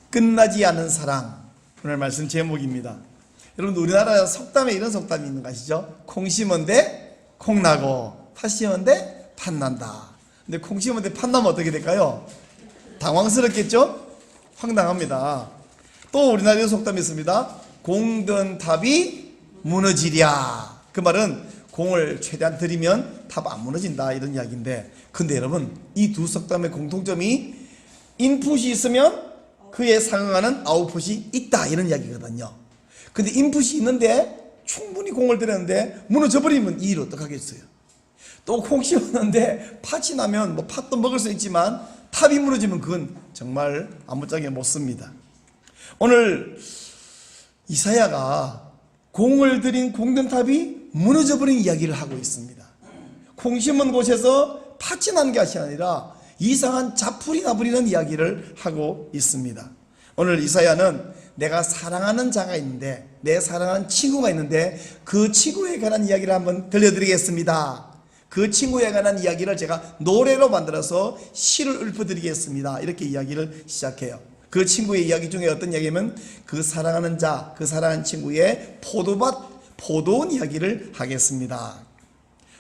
끝나지 않은 사랑, 오늘 말씀 제목입니다. 여러분, 우리나라 속담에 이런 속담이 있는 거 아시죠? 콩 심은데 콩 나고 팥 심은데 팥 난다. 근데 콩 심은데 팥 나면 어떻게 될까요? 당황스럽겠죠? 황당합니다. 또 우리나라에 속담이 있습니다. 공든 탑이 무너지랴. 그 말은 공을 최대한 들이면 탑 안 무너진다, 이런 이야기인데, 근데 여러분, 이 두 속담의 공통점이 인풋이 있으면 그에 상응하는 아웃풋이 있다, 이런 이야기거든요. 근데 인풋이 있는데 충분히 공을 들였는데 무너져 버리면 이 일 어떡하겠어요? 또 콩 심었는데 팥이 나면 뭐 팥도 먹을 수 있지만 탑이 무너지면 그건 정말 아무짝에 못 씁니다. 오늘 이사야가 공을 들인 공든 탑이 무너져 버린 이야기를 하고 있습니다. 콩 심은 곳에서 팥이 나는 것이 아니라 이상한 자풀이 나버리는 이야기를 하고 있습니다. 오늘 이사야는 내가 사랑하는 자가 있는데, 내 사랑하는 친구가 있는데 그 친구에 관한 이야기를 한번 들려드리겠습니다. 그 친구에 관한 이야기를 제가 노래로 만들어서 시를 읊어드리겠습니다. 이렇게 이야기를 시작해요. 그 친구의 이야기 중에 어떤 이야기냐면 그 사랑하는 자, 그 사랑하는 친구의 포도원 이야기를 하겠습니다.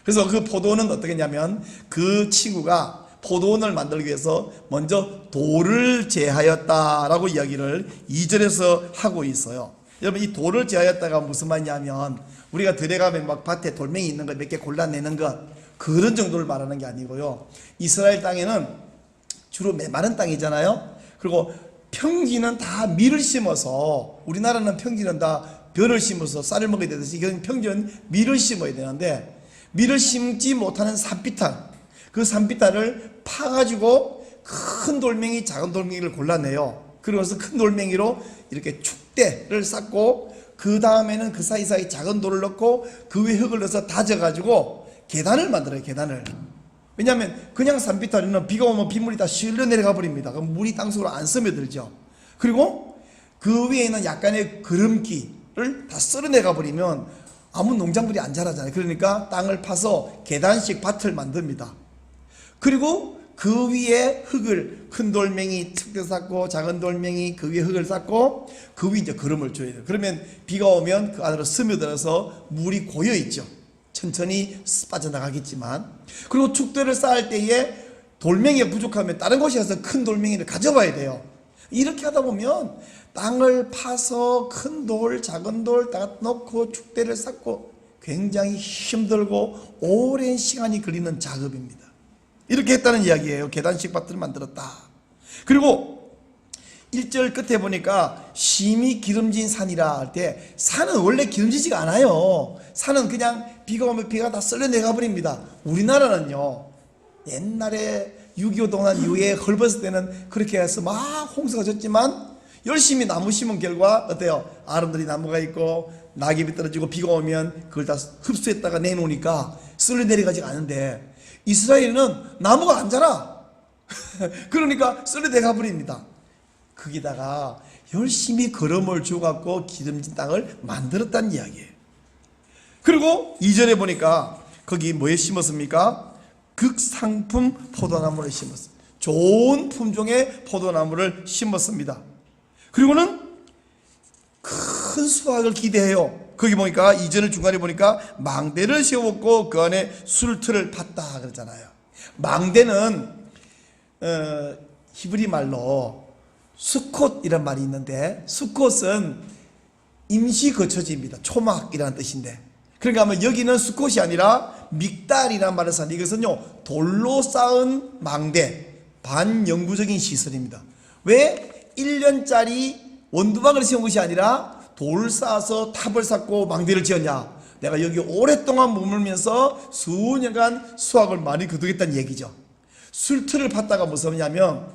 그래서 그 포도원은 어떻게 했냐면, 그 친구가 포도원을 만들기 위해서 먼저 돌을 제하였다라고 이야기를 2절에서 하고 있어요. 여러분, 이 돌을 제하였다가 무슨 말이냐면, 우리가 들에 가면 막 밭에 돌멩이 있는 거 몇 개 골라내는 것, 그런 정도를 말하는 게 아니고요. 이스라엘 땅에는 주로 메마른 땅이잖아요. 그리고 평지는 다 밀을 심어서, 우리나라는 평지는 다 벼를 심어서 쌀을 먹어야 되듯이 이건 평지는 밀을 심어야 되는데, 밀을 심지 못하는 산비탈, 그 산비탈을 파가지고 큰 돌멩이, 작은 돌멩이를 골라내요. 그러면서 큰 돌멩이로 이렇게 축대를 쌓고, 그 다음에는 그 사이사이 작은 돌을 넣고 그 위에 흙을 넣어서 다져가지고 계단을 만들어요. 계단을. 왜냐하면 그냥 산비탈에는 비가 오면 빗물이 다 실려 내려가 버립니다. 그럼 물이 땅속으로 안 스며들죠. 그리고 그 위에 있는 약간의 그름기를 다 쓸어내가 버리면 아무 농작물이 안 자라잖아요. 그러니까 땅을 파서 계단식 밭을 만듭니다. 그리고 그 위에 흙을, 큰 돌멩이 축대 쌓고 작은 돌멩이 그 위에 흙을 쌓고 그 위에 이제 거름을 줘야 돼요. 그러면 비가 오면 그 안으로 스며들어서 물이 고여 있죠. 천천히 빠져나가겠지만. 그리고 축대를 쌓을 때에 돌멩이가 부족하면 다른 곳에 가서 큰 돌멩이를 가져와야 돼요. 이렇게 하다 보면 땅을 파서 큰 돌, 작은 돌 다 넣고 축대를 쌓고 굉장히 힘들고 오랜 시간이 걸리는 작업입니다. 이렇게 했다는 이야기예요. 계단식 밭을 만들었다. 그리고 1절 끝에 보니까 심히 기름진 산이라 할 때, 산은 원래 기름지지가 않아요. 산은 그냥 비가 오면 비가 다 썰려내가 버립니다. 우리나라는요, 옛날에 6.25 동안 이후에 헐벗을 때는 그렇게 해서 막 홍수가 졌지만, 열심히 나무 심은 결과 어때요? 아름드리 나무가 있고 낙엽이 떨어지고 비가 오면 그걸 다 흡수했다가 내놓으니까 썰려내려가지가 않은데, 이스라엘은 나무가 안 자라. 그러니까 썰려내가 버립니다. 거기다가 열심히 거름을 주어갖고 기름진 땅을 만들었다는 이야기예요. 그리고 2절에 보니까 거기 뭐에 심었습니까? 극상품 포도나무를 심었어요. 좋은 품종의 포도나무를 심었습니다. 그리고는 큰 수확을 기대해요. 거기 보니까 2절 중간에 보니까 망대를 세웠고 그 안에 술틀을 팠다 그러잖아요. 망대는 히브리 말로 수콧이란 말이 있는데, 수콧은 임시 거처지입니다. 초막이라는 뜻인데, 그러니까 아마 여기는 수콧이 아니라 믹달이라는 말을 써서 이것은요 돌로 쌓은 망대, 반영구적인 시설입니다. 왜 1년짜리 원두막을 세운 것이 아니라 돌을 쌓아서 탑을 쌓고 망대를 지었냐? 내가 여기 오랫동안 머물면서 수년간 수확을 많이 거두겠다는 얘기죠. 술틀을 팠다가 무슨 소리냐면,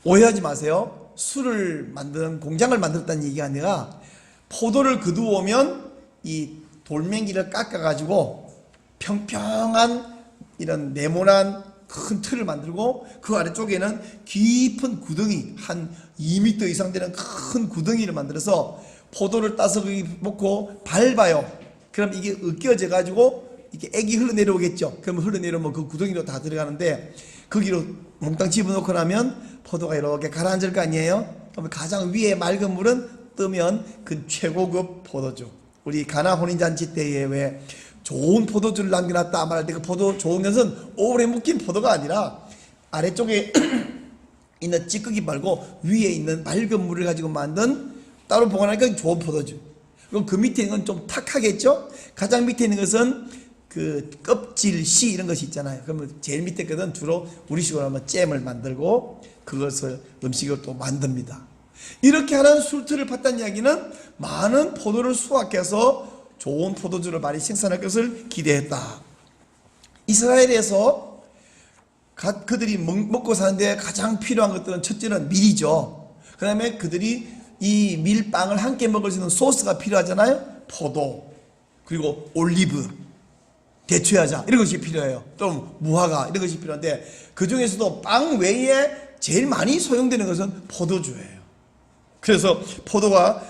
오해하지 마세요. 술을 만드는 공장을 만들었다는 얘기가 아니라, 포도를 거두어오면 이 돌멩이를 깎아가지고 평평한 이런 네모난 큰 틀을 만들고 그 아래쪽에는 깊은 구덩이, 한 2m 이상 되는 큰 구덩이를 만들어서 포도를 따서 거기 놓고 밟아요. 그럼 이게 으깨어져 가지고 이렇게 액이 흘러내려오겠죠. 그럼 흘러내려오면 그 구덩이로 다 들어가는데, 거기로 몽땅 집어넣고 나면 포도가 이렇게 가라앉을 거 아니에요? 그러면 가장 위에 맑은 물은 뜨면 그 최고급 포도주. 우리 가나 혼인잔치 때에 왜 좋은 포도주를 남겨놨다 말할 때 그 포도 좋은 것은 오래 묵힌 포도가 아니라 아래쪽에 있는 찌꺼기 말고 위에 있는 맑은 물을 가지고 만든 따로 보관하니까 좋은 포도주. 그럼 그 밑에 있는 건 좀 탁하겠죠? 가장 밑에 있는 것은 그 껍질, 씨 이런 것이 있잖아요. 그러면 제일 밑에 것은 주로 우리식으로 하면 잼을 만들고 그것을 음식을 또 만듭니다. 이렇게 하는 술틀을 팠다는 이야기는 많은 포도를 수확해서 좋은 포도주를 많이 생산할 것을 기대했다. 이스라엘에서 그들이 먹고 사는데 가장 필요한 것들은 첫째는 밀이죠. 그 다음에 그들이 이 밀빵을 함께 먹을 수 있는 소스가 필요하잖아요. 포도, 그리고 올리브, 대추야자 이런 것이 필요해요. 또 무화과 이런 것이 필요한데 그 중에서도 빵 외에 제일 많이 소용되는 것은 포도주예요. 그래서 포도가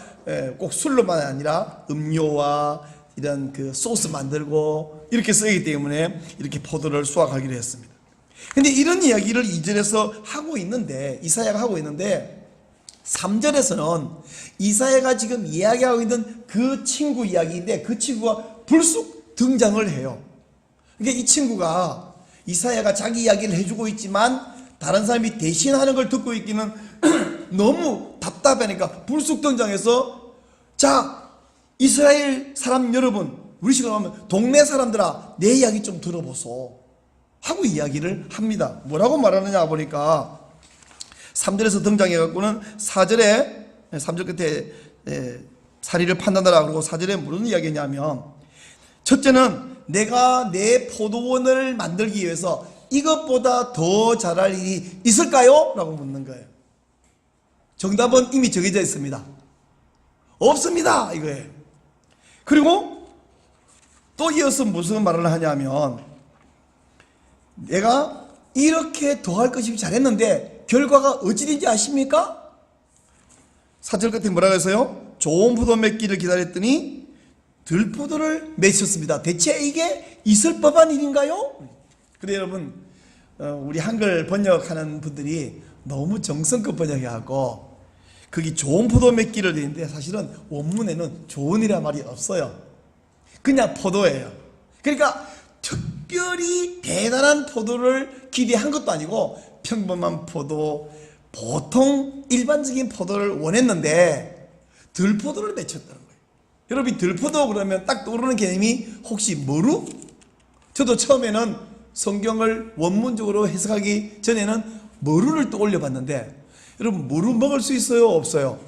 꼭 술로만 아니라 음료와 이런 그 소스 만들고 이렇게 쓰이기 때문에 이렇게 포도를 수확하기로 했습니다. 근데 이런 이야기를 2절에서 하고 있는데 이사야가 하고 있는데 3절에서는 이사야가 지금 이야기하고 있는 그 친구 이야기인데 그 친구가 불쑥 등장을 해요. 그러니까 이 친구가 이사야가 자기 이야기를 해주고 있지만 다른 사람이 대신하는 걸 듣고 있기는 너무 답답하니까 불쑥 등장해서 자 이스라엘 사람 여러분 우리 식으로 하면 동네 사람들아 내 이야기 좀 들어보소 하고 이야기를 합니다. 뭐라고 말하느냐 보니까 3절에서 등장해갖고는 4절에 3절 끝에 사리를 판단하라 그러고 4절에 무슨 이야기냐면 첫째는 내가 내 포도원을 만들기 위해서 이것보다 더 잘할 일이 있을까요? 라고 묻는 거예요. 정답은 이미 정해져 있습니다. 없습니다 이거예요. 그리고 또 이어서 무슨 말을 하냐면 내가 이렇게 더 할 것이 잘했는데 결과가 어찌된지 아십니까? 4절 끝에 뭐라고 했어요? 좋은 포도 맺기를 기다렸더니 들포도를 맺혔습니다. 대체 이게 있을 법한 일인가요? 근데 여러분 우리 한글 번역하는 분들이 너무 정성껏 번역해갖고 거기 좋은 포도 맺기를 되어 있는데 사실은 원문에는 좋은 이란 말이 없어요. 그냥 포도예요. 그러니까 특별히 대단한 포도를 기대한 것도 아니고 평범한 포도, 보통 일반적인 포도를 원했는데 들포도를 맺혔다는 거예요. 여러분 들포도 그러면 딱 떠오르는 개념이 혹시 머루? 저도 처음에는 성경을 원문적으로 해석하기 전에는 머루를 떠올려 봤는데 여러분 머루 먹을 수 있어요? 없어요?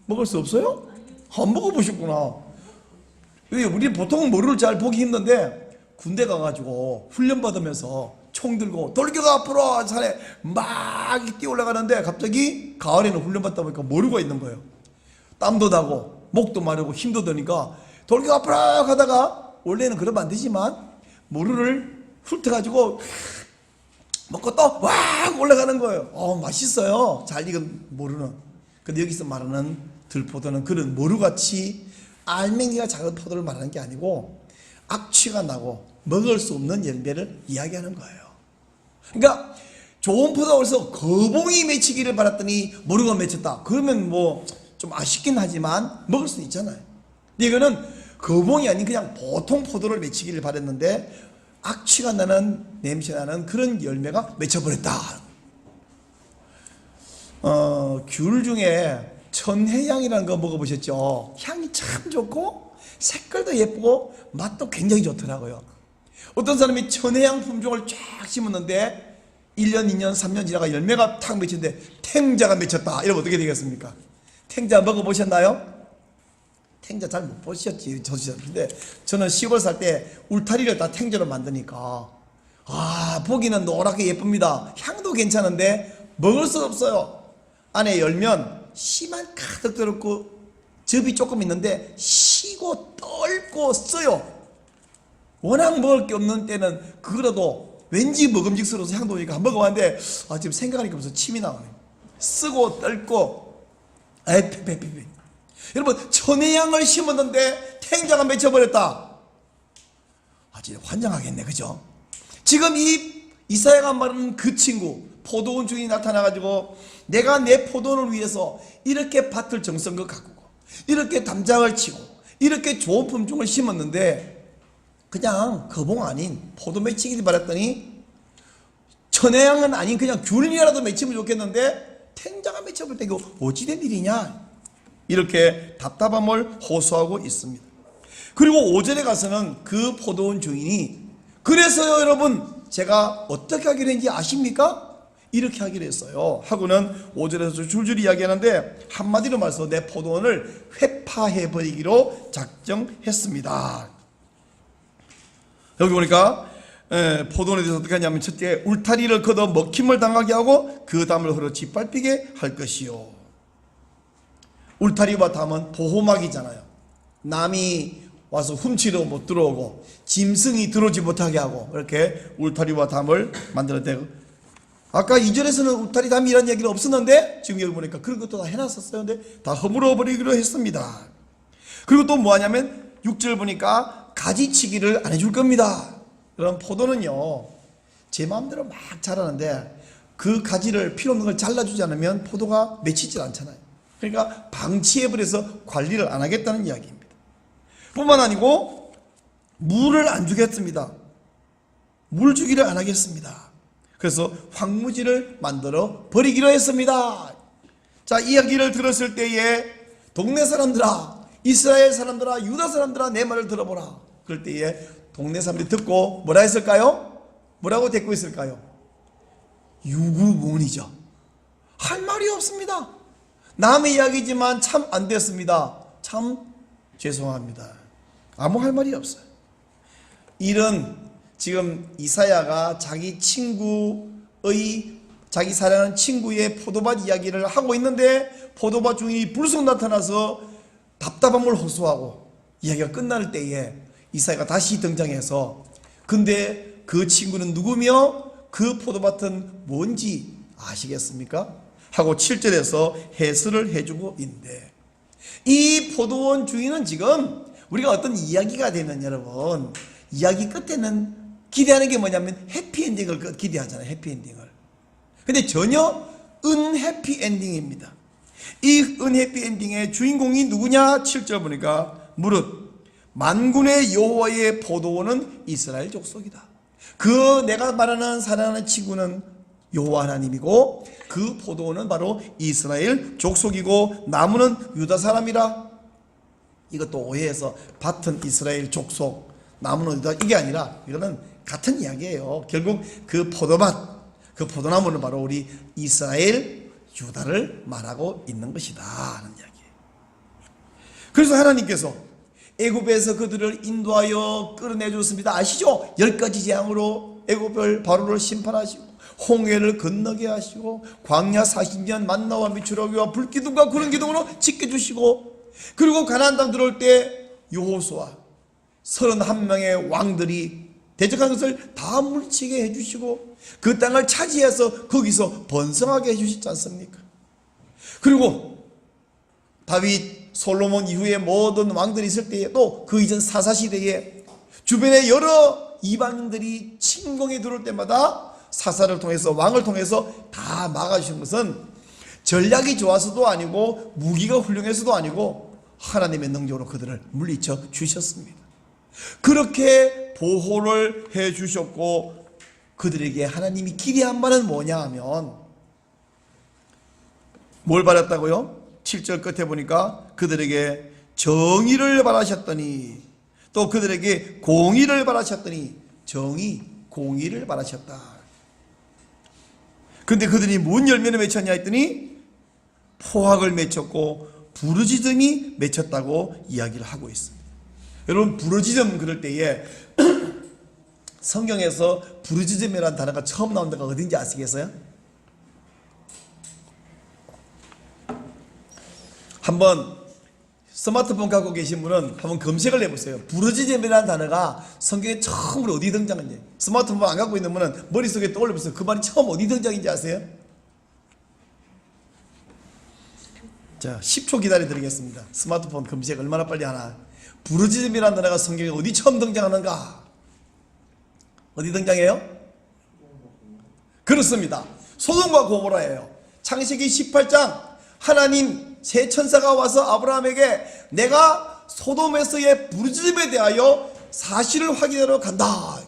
먹을 수 없어요? 안 먹어보셨구나. 우리 보통 머루를 잘 보기 힘든데 군대 가가지고 훈련 받으면서 총 들고 돌격아 앞으로 산에 막 뛰어 올라가는데 갑자기 가을에는 훈련 받다 보니까 머루가 있는 거예요. 땀도 나고 목도 마르고 힘도 드니까 돌격 앞으로 가다가 원래는 그러면 안 되지만 머루를 훑어가지고 먹고 또 막 올라가는 거예요. 맛있어요. 잘 익은 머루는. 근데 여기서 말하는 들포도는 그런 머루같이 알맹이가 작은 포도를 말하는 게 아니고 악취가 나고 먹을 수 없는 열매를 이야기하는 거예요. 그러니까 좋은 포도가 그래서 거봉이 맺히기를 바랐더니 머루가 맺혔다. 그러면 뭐 좀 아쉽긴 하지만 먹을 수 있잖아요. 근데 이거는 거봉이 아닌 그냥 보통 포도를 맺히기를 바랬는데 악취가 나는 냄새나는 그런 열매가 맺혀버렸다. 귤 중에 천혜향이라는 거 먹어보셨죠? 향이 참 좋고 색깔도 예쁘고 맛도 굉장히 좋더라고요. 어떤 사람이 천혜향 품종을 쫙 심었는데 1년, 2년, 3년 지나가 열매가 탁 맺혔는데 탱자가 맺혔다. 이러면 어떻게 되겠습니까? 탱자 먹어보셨나요? 탱자 잘 못 보셨지. 근데 저는 시골 살 때 울타리를 다 탱자로 만드니까 보기는 노랗게 예쁩니다. 향도 괜찮은데 먹을 수 없어요. 안에 열면 씨만 가득 들었고 즙이 조금 있는데 시고 떫고 써요. 워낙 먹을 게 없는 때는 그거라도 왠지 먹음직스러워서 향도 오니까 한번 먹어봤는데 지금 생각하니까 벌써 침이 나오네요. 쓰고 떫고 에피피피. 여러분 천혜향을 심었는데 탱자가 맺혀버렸다. 진짜 환장하겠네, 그죠? 지금 이 이사야가 말하는 그 친구, 포도원 주인이 나타나가지고 내가 내 포도원을 위해서 이렇게 밭을 정성껏 가꾸고 이렇게 담장을 치고 이렇게 좋은 품종을 심었는데 그냥 거봉 아닌 포도 맺히기를 바랬더니 천혜향은 아닌 그냥 귤이라도 맺히면 좋겠는데 탱자가 맺혀볼 때 이거 어찌된 일이냐, 이렇게 답답함을 호소하고 있습니다. 그리고 5절에 가서는 그 포도원 주인이 그래서요 여러분 제가 어떻게 하기로 했는지 아십니까? 이렇게 하기로 했어요 하고는 5절에서 줄줄이 이야기하는데 한마디로 말해서 내 포도원을 회파해버리기로 작정했습니다. 여기 보니까 포도원에 대해서 어떻게 하냐면 첫째, 울타리를 걷어 먹힘을 당하게 하고 그 담을 흐려 짓밟히게 할 것이요. 울타리와 담은 보호막이잖아요. 남이 와서 훔치러 못 들어오고 짐승이 들어오지 못하게 하고 이렇게 울타리와 담을 만들어내고, 아까 2절에서는 울타리 담이 이런 얘기는 없었는데 지금 여기 보니까 그런 것도 다 해놨었어요. 근데 다 허물어버리기로 했습니다. 그리고 또 뭐하냐면 6절 보니까 가지치기를 안 해줄 겁니다. 그럼 포도는요 제 마음대로 막 자라는데 그 가지를 필요 없는 걸 잘라주지 않으면 포도가 맺히질 않잖아요. 그러니까 방치해버려서 관리를 안 하겠다는 이야기입니다. 뿐만 아니고 물을 안 주겠습니다. 물 주기를 안 하겠습니다. 그래서 황무지를 만들어 버리기로 했습니다. 자, 이 이야기를 들었을 때에 동네 사람들아, 이스라엘 사람들아, 유다 사람들아 내 말을 들어보라. 그럴 때에 동네 사람들이 듣고 뭐라 했을까요? 뭐라고 대꾸 했을까요? 유구무원이죠. 할 말이 없습니다. 남의 이야기지만 참 안 됐습니다. 참 죄송합니다. 아무 할 말이 없어요. 이런 지금 이사야가 자기 사랑하는 친구의 포도밭 이야기를 하고 있는데 포도밭 주인이 불쑥 나타나서 답답함을 호소하고 이야기가 끝날 때에 이사야가 다시 등장해서 근데 그 친구는 누구며 그 포도밭은 뭔지 아시겠습니까? 하고 7절에서 해설을 해주고 있는데, 이 포도원 주인은 지금 우리가 어떤 이야기가 되면 여러분 이야기 끝에는 기대하는 게 뭐냐면 해피엔딩을 기대하잖아요. 해피엔딩을. 근데 전혀 은해피엔딩입니다. 이 은해피엔딩의 주인공이 누구냐? 7절 보니까 무릇 만군의 여호와의 포도원은 이스라엘 족속이다. 그 내가 말하는 사랑하는 친구는 여호와 하나님이고 그 포도원은 바로 이스라엘 족속이고 나무는 유다 사람이라. 이것도 오해해서 밭은 이스라엘 족속, 나무는 유다, 이게 아니라 이거는 같은 이야기예요. 결국 그 포도밭, 그 포도나무는 바로 우리 이스라엘 유다를 말하고 있는 것이다 하는 이야기예요. 그래서 하나님께서 애굽에서 그들을 인도하여 끌어내 줬습니다. 아시죠? 10가지 재앙으로 애굽을 바로를 심판하시고 홍해를 건너게 하시고 광야 40년 만나와 미추라기와 불기둥과 구름 기둥으로 지켜주시고, 그리고 가나안 땅 들어올 때 여호수아 31명의 왕들이 대적한 것을 다 물리치게 해주시고 그 땅을 차지해서 거기서 번성하게 해주시지 않습니까? 그리고 다윗, 솔로몬 이후에 모든 왕들이 있을 때에 또 그 이전 사사시대에 주변에 여러 이방인들이 침공에 들어올 때마다 사사를 통해서 왕을 통해서 다 막아주신 것은 전략이 좋아서도 아니고 무기가 훌륭해서도 아니고 하나님의 능력으로 그들을 물리쳐 주셨습니다. 그렇게 보호를 해 주셨고 그들에게 하나님이 기대한 바는 뭐냐 하면 뭘 바랐다고요? 7절 끝에 보니까 그들에게 정의를 바라셨더니 또 그들에게 공의를 바라셨더니 정의, 공의를 바라셨다. 근데 그들이 뭔 열매를 맺혔냐 했더니 포악을 맺혔고 부르짖음이 맺혔다고 이야기를 하고 있습니다. 여러분 부르짖음 그럴 때에 성경에서 부르짖음이라는 단어가 처음 나온 데가 어딘지 아시겠어요? 한번 스마트폰 갖고 계신 분은 한번 검색을 해보세요. 부르짖음이라는 단어가 성경에 처음으로 어디 등장한지. 스마트폰 안 갖고 있는 분은 머릿속에 떠올려보세요. 그 말이 처음 어디 등장인지 아세요? 자, 10초 기다려드리겠습니다. 스마트폰 검색 얼마나 빨리 하나. 부르짖음이라는 단어가 성경에 어디 처음 등장하는가? 어디 등장해요? 그렇습니다. 소돔과 고모라예요. 창세기 18장 하나님 세 천사가 와서 아브라함에게 내가 소돔에서의 부르짖음에 대하여 사실을 확인하러 간다.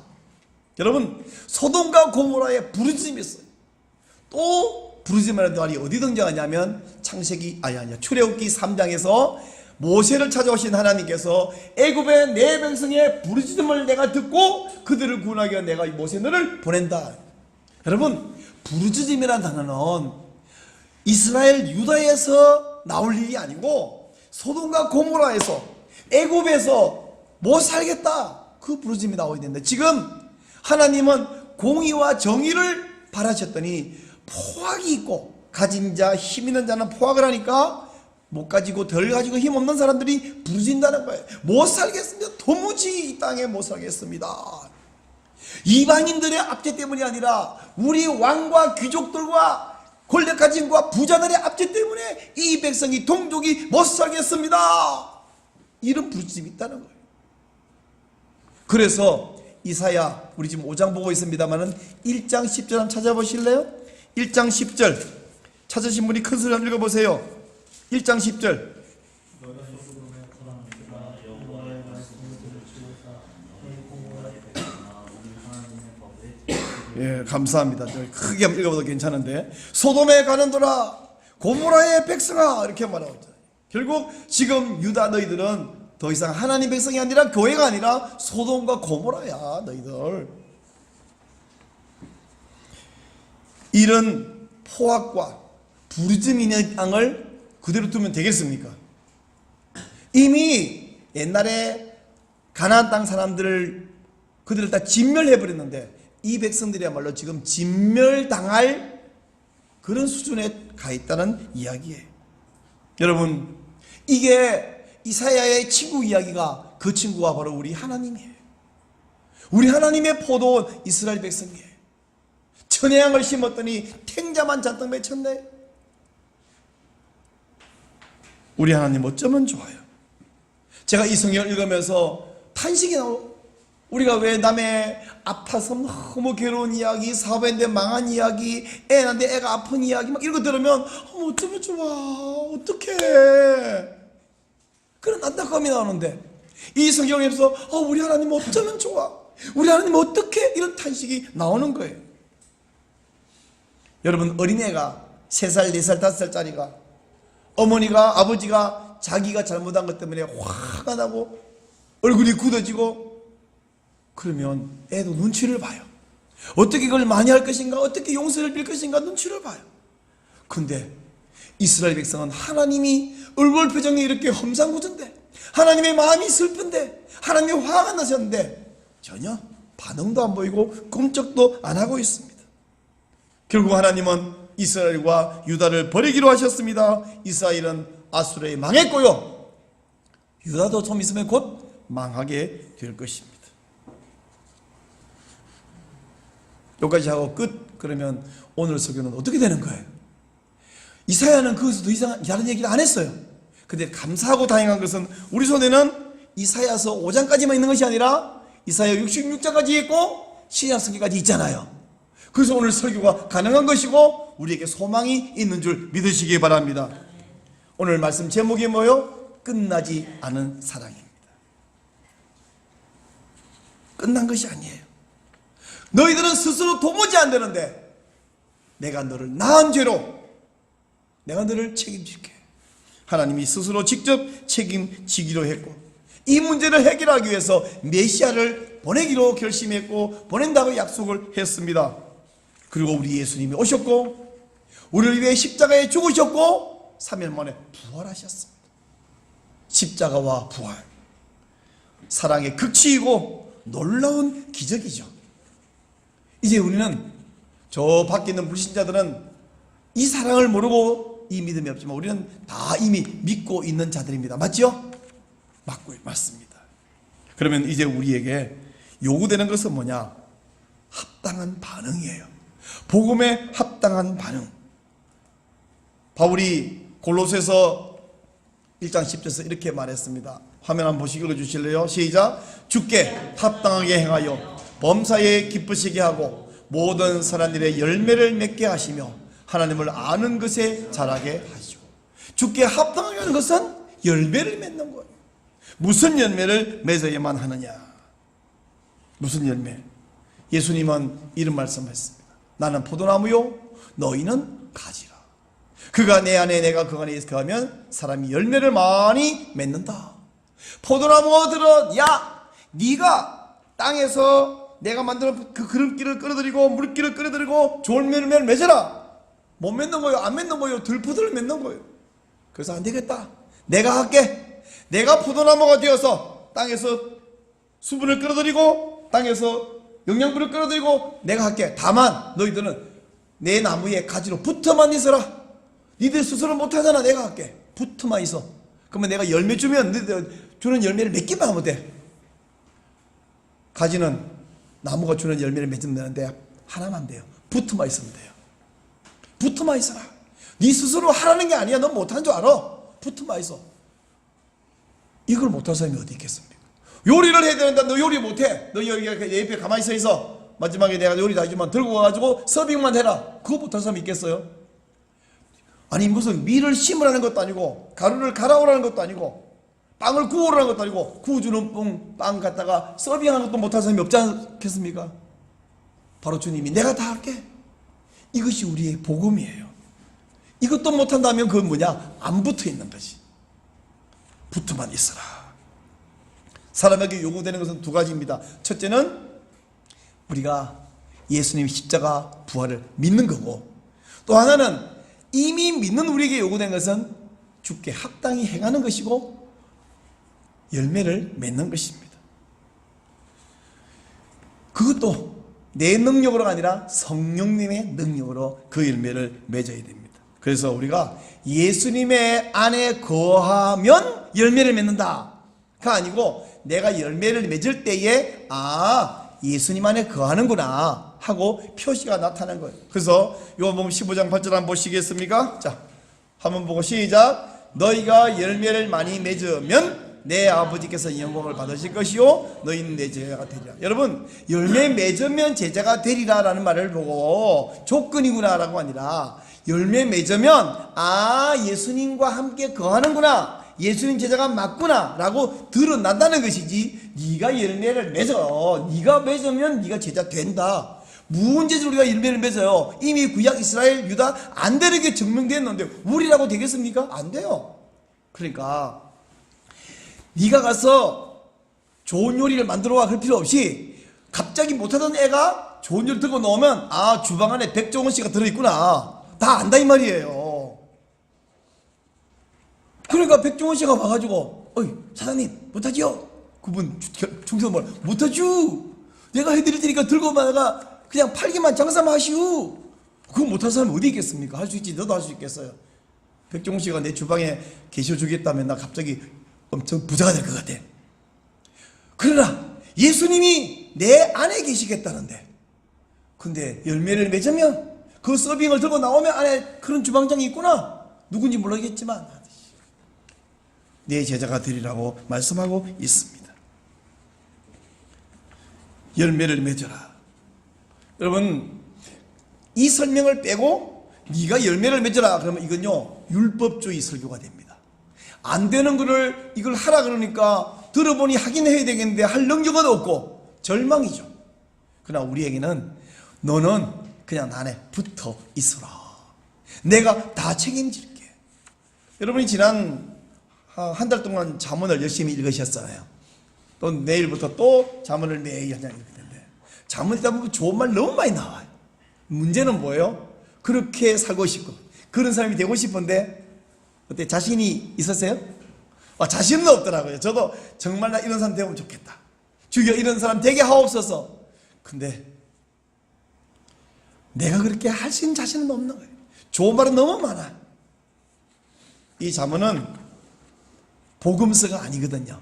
여러분, 소돔과 고모라의 부르짖음이 있어요. 또 부르짖음이라는 말이 어디 등장하냐면 출애굽기 3장에서 모세를 찾아오신 하나님께서 애굽의 내 백성의 부르짖음을 내가 듣고 그들을 구원하기 위해 내가 모세 너를 보낸다. 여러분, 부르짖음이라는 단어는 이스라엘 유다에서 나올 일이 아니고 소돔과 고모라에서 애굽에서 못 살겠다, 그 부르짖음이 나오게 되는데, 지금 하나님은 공의와 정의를 바라셨더니 포악이 있고 가진 자, 힘 있는 자는 포악을 하니까 못 가지고 덜 가지고 힘 없는 사람들이 부르짖는다는 거예요. 못 살겠습니다. 도무지 이 땅에 못 살겠습니다. 이방인들의 압제 때문이 아니라 우리 왕과 귀족들과 권력가진과 부자들의 압제 때문에 이 백성이 동족이 못 살겠습니다. 이런 부르짖음이 있다는 거예요. 그래서 이사야, 우리 지금 5장 보고 있습니다만은 1장 10절 한번 찾아보실래요? 1장 10절 찾으신 분이 큰 소리 한번 읽어보세요. 1장 10절. 예, 감사합니다. 크게 한번 읽어봐도 괜찮은데, 소돔에 가는도라 고모라의 백성아, 이렇게 말하고 있잖아요. 결국 지금 유다 너희들은 더 이상 하나님 백성이 아니라 교회가 아니라 소돔과 고모라야. 너희들 이런 포악과 부르짖음 있는 땅을 그대로 두면 되겠습니까? 이미 옛날에 가나안 땅 사람들을 그들을 다 진멸해버렸는데 이 백성들이야말로 지금 진멸당할 그런 수준에 가 있다는 이야기예요. 여러분, 이게 이사야의 친구 이야기가, 그 친구가 바로 우리 하나님이에요. 우리 하나님의 포도원 이스라엘 백성이에요. 천혜향을 심었더니 탱자만 잔뜩 맺혔네. 우리 하나님 어쩌면 좋아요. 제가 이 성경을 읽으면서 탄식이 나오고, 우리가 왜 남의 아파서 너무 괴로운 이야기, 사업했는데 망한 이야기, 애 낳는데 애가 아픈 이야기 막 이런 거 들으면 어쩌면 좋아, 어떡해, 그런 안타까움이 나오는데, 이 성경을 읽으면서 우리 하나님 어쩌면 좋아, 우리 하나님 어떡해, 이런 탄식이 나오는 거예요. 여러분, 어린애가 3살, 4살, 5살짜리가 어머니가, 아버지가 자기가 잘못한 것 때문에 화가 나고 얼굴이 굳어지고 그러면 애도 눈치를 봐요. 어떻게 그걸 많이 할 것인가, 어떻게 용서를 빌 것인가 눈치를 봐요. 근데 이스라엘 백성은 하나님이 얼굴 표정이 이렇게 험상궂은데, 하나님의 마음이 슬픈데, 하나님이 화가 나셨는데 전혀 반응도 안 보이고 꿈쩍도 안 하고 있습니다. 결국 하나님은 이스라엘과 유다를 버리기로 하셨습니다. 이스라엘은 아수르에 망했고요, 유다도 좀 있으면 곧 망하게 될 것입니다. 여기까지 하고 끝. 그러면 오늘 설교는 어떻게 되는 거예요? 이사야는 거기서 더 이상 다른 얘기를 안 했어요. 근데 감사하고 다행한 것은 우리 손에는 이사야서 5장까지만 있는 것이 아니라 이사야 66장까지 있고 신약성경까지 있잖아요. 그래서 오늘 설교가 가능한 것이고 우리에게 소망이 있는 줄 믿으시기 바랍니다. 오늘 말씀 제목이 뭐요? 끝나지 않은 사랑입니다. 끝난 것이 아니에요. 너희들은 스스로 도무지 안 되는데 내가 너를 낳은 죄로 내가 너를 책임질게. 하나님이 스스로 직접 책임지기로 했고, 이 문제를 해결하기 위해서 메시아를 보내기로 결심했고 보낸다고 약속을 했습니다. 그리고 우리 예수님이 오셨고 우리를 위해 십자가에 죽으셨고 3일 만에 부활하셨습니다. 십자가와 부활, 사랑의 극치이고 놀라운 기적이죠. 이제 우리는, 저 밖에 있는 불신자들은 이 사랑을 모르고 이 믿음이 없지만 우리는 다 이미 믿고 있는 자들입니다. 맞죠? 맞습니다. 그러면 이제 우리에게 요구되는 것은 뭐냐? 합당한 반응이에요. 복음에 합당한 반응. 바울이 골로새서 1장 10절에서 이렇게 말했습니다. 화면 한번 보시고 읽어주실래요? 시작. 주께 합당하게 행하여 범사에 기쁘시게 하고 모든 선한 일에 열매를 맺게 하시며 하나님을 아는 것에 자라게 하시고. 주께 합당하게 하는 것은 열매를 맺는 거예요. 무슨 열매를 맺어야만 하느냐? 무슨 열매? 예수님은 이런 말씀하셨습니다. 나는 포도나무요 너희는 가지라. 그가 내 안에 내가 그 안에 거하면 사람이 열매를 많이 맺는다. 포도나무들은 야 네가 땅에서 내가 만든 그 기름기를 끌어들이고 물기를 끌어들이고 좋은 열매를 맺어라. 못 맺는 거예요. 안 맺는 거예요. 들포도를 맺는 거예요. 그래서 안 되겠다. 내가 할게. 내가 포도나무가 되어서 땅에서 수분을 끌어들이고 땅에서 영양분을 끌어들이고 내가 할게. 다만 너희들은 내 나무에 가지로 붙어만 있어라. 니들 스스로 못하잖아. 내가 할게. 붙어만 있어. 그러면 내가 열매 주면 너희들 주는 열매를 맺기만 하면 돼. 가지는 나무가 주는 열매를 맺으면 되는데 하나만 돼요. 붙어만 있으면 돼요. 붙어만 있어라. 네 스스로 하라는 게 아니야. 넌 못한 줄 알아. 붙어만 있어. 이걸 못할 사람이 어디 있겠습니까? 요리를 해야 되는데 너 요리 못해. 너 여기 내 옆에 가만히 서 있어. 마지막에 내가 요리 다 해주면 들고 와가지고 서빙만 해라. 그거 못할 사람이 있겠어요? 아니 무슨 밀을 심으라는 것도 아니고 가루를 갈아오라는 것도 아니고 빵을 구우라는 것도 아니고 구워주는 빵 갖다가 서빙하는 것도 못할 사람이 없지 않겠습니까? 바로 주님이 내가 다 할게. 이것이 우리의 복음이에요. 이것도 못한다면 그건 뭐냐? 안 붙어 있는 거지. 붙어만 있어라. 사람에게 요구되는 것은 두 가지입니다. 첫째는 우리가 예수님 십자가 부활을 믿는 거고, 또 하나는 이미 믿는 우리에게 요구된 것은 주께 합당히 행하는 것이고 열매를 맺는 것입니다. 그것도 내 능력으로가 아니라 성령님의 능력으로 그 열매를 맺어야 됩니다. 그래서 우리가 예수님의 안에 거하면 열매를 맺는다가 아니고 내가 열매를 맺을 때에 예수님 안에 거하는구나 하고 표시가 나타나는 거예요. 그래서 요한복음 15장 8절 한번 보시겠습니까? 자, 한번 보고 시작. 너희가 열매를 많이 맺으면 내 아버지께서 영광을 받으실 것이요 너희는 내 제자가 되리라. 여러분, 열매 맺으면 제자가 되리라 라는 말을 보고 조건이구나 라고 아니라 열매 맺으면 예수님과 함께 거하는구나, 예수님 제자가 맞구나 라고 드러난다는 것이지, 네가 열매를 맺어, 네가 맺으면 네가 제자 된다, 무언제로 우리가 열매를 맺어요. 이미 구약 이스라엘 유다 안 되는 게 증명됐는데 우리라고 되겠습니까? 안 돼요. 그러니까 네가 가서 좋은 요리를 만들어 와 그럴 필요 없이 갑자기 못하던 애가 좋은 요리 들고 나오면 주방 안에 백종원 씨가 들어있구나 다 안다 이 말이에요. 그러니까 백종원 씨가 와가지고 어이 사장님 못하지요? 그분 중에서 뭘 못하죠? 내가 해드릴 테니까 들고 오다가 그냥 팔기만 장사만 하시오. 그거 못할 사람이 어디 있겠습니까? 할 수 있지. 너도 할 수 있겠어요. 백종원 씨가 내 주방에 계셔주겠다면 나 갑자기 엄청 부자가 될 것 같아. 그러나 예수님이 내 안에 계시겠다는데, 근데 열매를 맺으면 그 서빙을 들고 나오면 안에 그런 주방장이 있구나, 누군지 모르겠지만 내 제자가 되리라고 말씀하고 있습니다. 열매를 맺어라. 여러분, 이 설명을 빼고 네가 열매를 맺어라 그러면 이건요 율법주의 설교가 됩니다. 안 되는 거를 이걸 하라 그러니까 들어보니 하긴 해야 되겠는데 할 능력은 없고 절망이죠. 그러나 우리에게는 너는 그냥 나 안에 붙어 있어라, 내가 다 책임질게. 여러분이 지난 한 달 동안 잠언을 열심히 읽으셨잖아요. 또 내일부터 또 잠언을 매일 하냐 읽을 텐데, 잠언 읽다 보면 좋은 말 너무 많이 나와요. 문제는 뭐예요? 그렇게 살고 싶고 그런 사람이 되고 싶은데 어때? 자신이 있었어요? 자신은 없더라고요. 저도 정말 나 이런 사람 되면 좋겠다, 주여 이런 사람 되게 하옵소서. 근데 내가 그렇게 할 수 있는 자신은 없는 거예요. 좋은 말은 너무 많아. 이 잠언은 복음서가 아니거든요.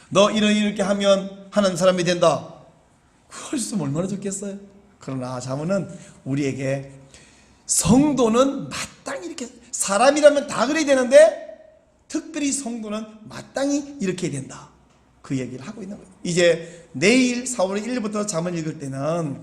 너 이렇게 하면 하는 사람이 된다, 그거 했으면 얼마나 좋겠어요. 그러나 잠언은 우리에게 성도는 마땅히 이렇게, 사람이라면 다 그래야 되는데 특별히 성도는 마땅히 이렇게 해야 된다, 그 얘기를 하고 있는 거예요. 이제 내일 4월 1일부터 잠언 읽을 때는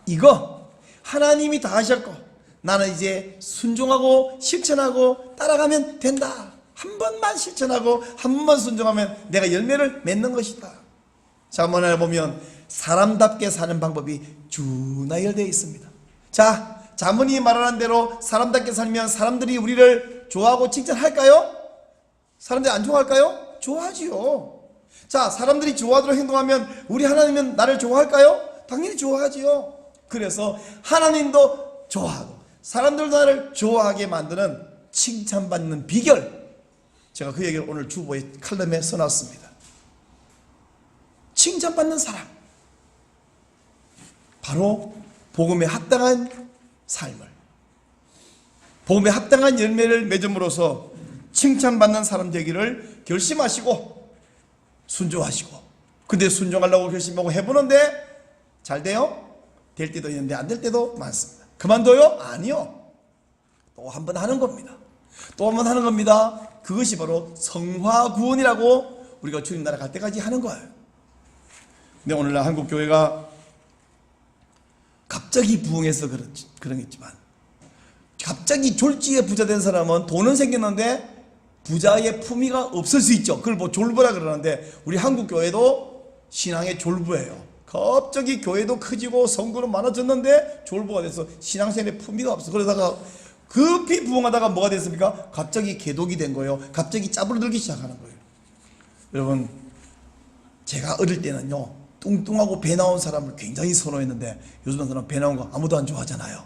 이거 하나님이 다 하셨고 나는 이제 순종하고 실천하고 따라가면 된다. 한 번만 실천하고 한 번만 순종하면 내가 열매를 맺는 것이다. 자문에 보면 사람답게 사는 방법이 쭉 나열되어 있습니다. 자, 자문이 말하는 대로 사람답게 살면 사람들이 우리를 좋아하고 칭찬할까요? 사람들이 안 좋아할까요? 좋아하지요. 자, 사람들이 좋아하도록 행동하면 우리 하나님은 나를 좋아할까요? 당연히 좋아하지요. 그래서 하나님도 좋아하고 사람들도 나를 좋아하게 만드는 칭찬받는 비결, 제가 그 얘기를 오늘 주보의 칼럼에 써놨습니다. 칭찬받는 사람, 바로 복음에 합당한 삶을, 복음에 합당한 열매를 맺음으로써 칭찬받는 사람 되기를 결심하시고 순종하시고, 근데 순종하려고 결심하고 해보는데 잘 돼요? 될 때도 있는데 안 될 때도 많습니다. 그만둬요? 아니요. 또 한 번 하는 겁니다. 또 한 번 하는 겁니다. 그것이 바로 성화구원이라고 우리가 주님 나라 갈 때까지 하는 거예요. 근데 오늘날 한국 교회가 갑자기 부흥해서 그러겠지만, 갑자기 졸지에 부자 된 사람은 돈은 생겼는데 부자의 품위가 없을 수 있죠. 그걸 뭐 졸부라 그러는데 우리 한국 교회도 신앙의 졸부예요. 갑자기 교회도 커지고 성도는 많아졌는데 졸부가 돼서 신앙생활에 품위가 없어. 그러다가 급히 부흥하다가 뭐가 됐습니까? 갑자기 개독이 된 거예요. 갑자기 짜부러들기 시작하는 거예요. 여러분, 제가 어릴 때는요, 뚱뚱하고 배 나온 사람을 굉장히 선호했는데 요즘은 사람 배 나온 거 아무도 안 좋아하잖아요.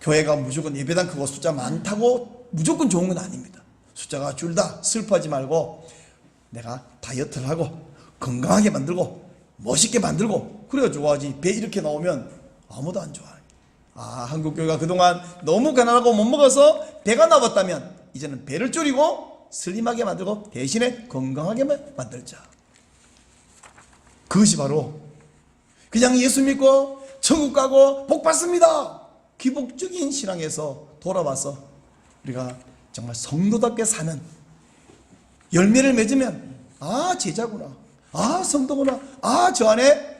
교회가 무조건 예배당 크고 숫자 많다고 무조건 좋은 건 아닙니다. 숫자가 줄다 슬퍼하지 말고 내가 다이어트를 하고 건강하게 만들고 멋있게 만들고 그래야 좋아하지. 배 이렇게 나오면 아무도 안 좋아해요. 한국교회가 그동안 너무 가난하고 못 먹어서 배가 나왔다면 이제는 배를 줄이고 슬림하게 만들고 대신에 건강하게 만들자. 그것이 바로 그냥 예수 믿고 천국 가고 복 받습니다, 기복적인 신앙에서 돌아와서 우리가 정말 성도답게 사는 열매를 맺으면 제자구나, 성도구나, 저 안에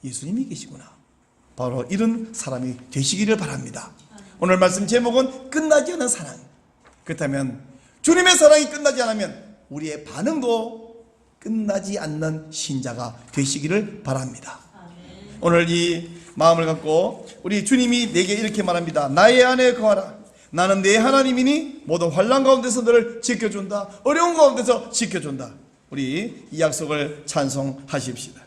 예수님이 계시구나, 바로 이런 사람이 되시기를 바랍니다. 오늘 말씀 제목은 끝나지 않은 사랑. 그렇다면 주님의 사랑이 끝나지 않으면 우리의 반응도 끝나지 않는 신자가 되시기를 바랍니다. 오늘 이 마음을 갖고 우리 주님이 내게 이렇게 말합니다. 나의 안에 거하라. 나는 내 하나님이니 모든 환난 가운데서 너를 지켜준다. 어려운 가운데서 지켜준다. 우리 이 약속을 찬송하십시다.